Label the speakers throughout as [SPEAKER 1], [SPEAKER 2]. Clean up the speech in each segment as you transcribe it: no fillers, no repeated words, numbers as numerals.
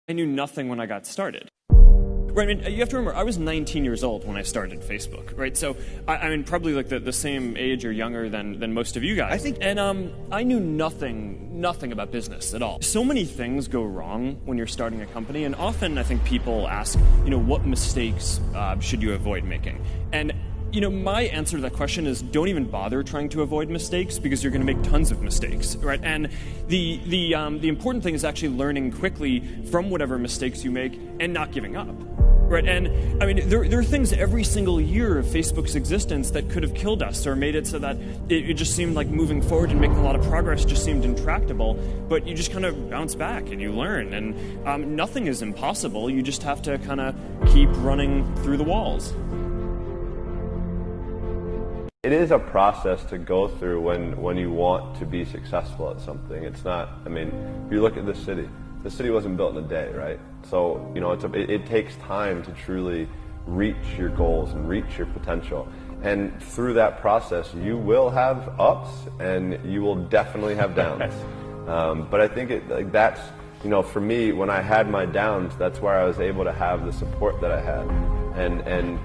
[SPEAKER 1] I knew nothing when I got started. Right, I mean, you have to remember, I was 19 years old when I started Facebook, right? So, I mean, probably like the same age or younger than most of you guys. And I knew nothing about business at all. So many things go wrong when you're starting a company, and often I think people ask, what mistakes should you avoid making? And my answer to that question is don't even bother trying to avoid mistakes, because you're going to make tons of mistakes, right? And the important thing is actually learning quickly from whatever mistakes you make and not giving up, right? And I mean, there are things every single year of Facebook's existence that could have killed us or made it so that it just seemed like moving forward and making a lot of progress just seemed intractable. But you just kind of bounce back and you learn, and nothing is impossible. You just have to kind of keep running through the walls.
[SPEAKER 2] It is a process to go through when you want to be successful at something. It's not, I mean, if you look at the city wasn't built in a day, right? So, it takes time to truly reach your goals and reach your potential. And through that process, you will have ups and you will definitely have downs. But I think that's, for me, when I had my downs, that's where I was able to have the support that I had. And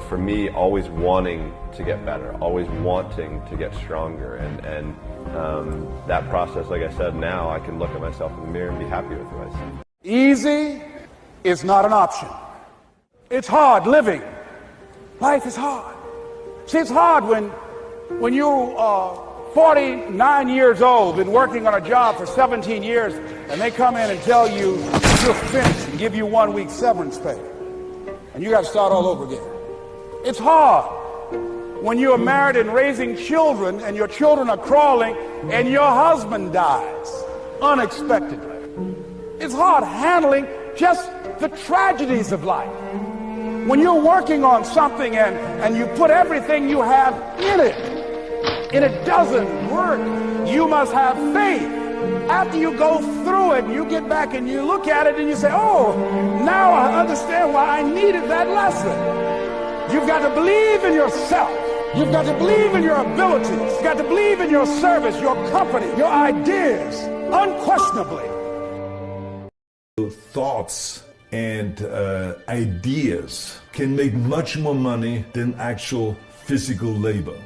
[SPEAKER 2] for me, always wanting to get better, always wanting to get stronger, and that process, like I said, now I can look at myself in the mirror and be happy with who I see.
[SPEAKER 3] Easy is not an option. It's hard living. Life is hard. See, it's hard when you're 49 years old, been working on a job for 17 years, and they come in and tell you you're finished and give you 1 week severance pay, and you got to start all over again. It's hard when you're married and raising children and your children are crawling and your husband dies unexpectedly. It's hard handling just the tragedies of life. When you're working on something and you put everything you have in it and it doesn't work, you must have faith. After you go through it, you get back and you look at it and you say, oh, now I understand why I needed that lesson. You've got to believe in yourself. You've got to believe in your abilities. You've got to believe in your service, your company, your ideas, unquestionably.
[SPEAKER 4] Thoughts and ideas can make much more money than actual physical labor.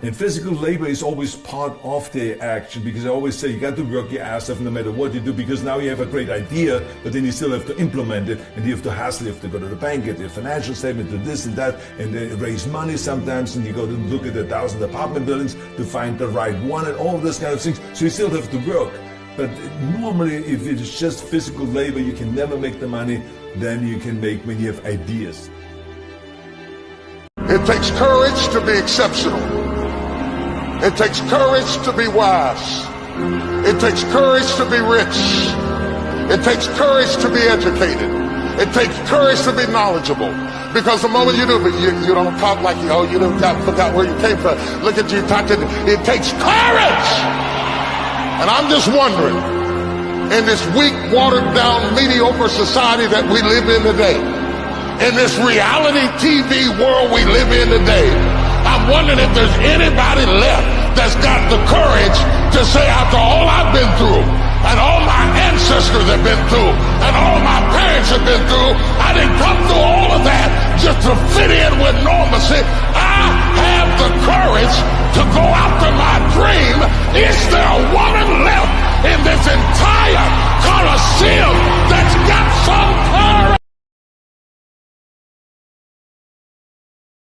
[SPEAKER 4] And physical labor is always part of the action, because I always say you got to work your ass off no matter what you do, because now you have a great idea, but then you still have to implement it, and you have to hustle, you have to go to the bank, get your financial statement, do this and that, and raise money sometimes, and you go to look at 1,000 apartment buildings to find the right one, and all those kind of things, so you still have to work. But normally, if it's just physical labor, you can never make the money then you can make when you have ideas.
[SPEAKER 5] It takes courage to be exceptional. It takes courage to be wise. It takes courage to be rich. It takes courage to be educated. It takes courage to be knowledgeable. Because the moment you do, but you don't talk like you don't forgot where you came from. Look at you talking. It takes courage. And I'm just wondering, in this weak, watered down, mediocre society that we live in today, in this reality TV world we live in today, I'm wondering if there's anybody left that's got the courage to say, after all I've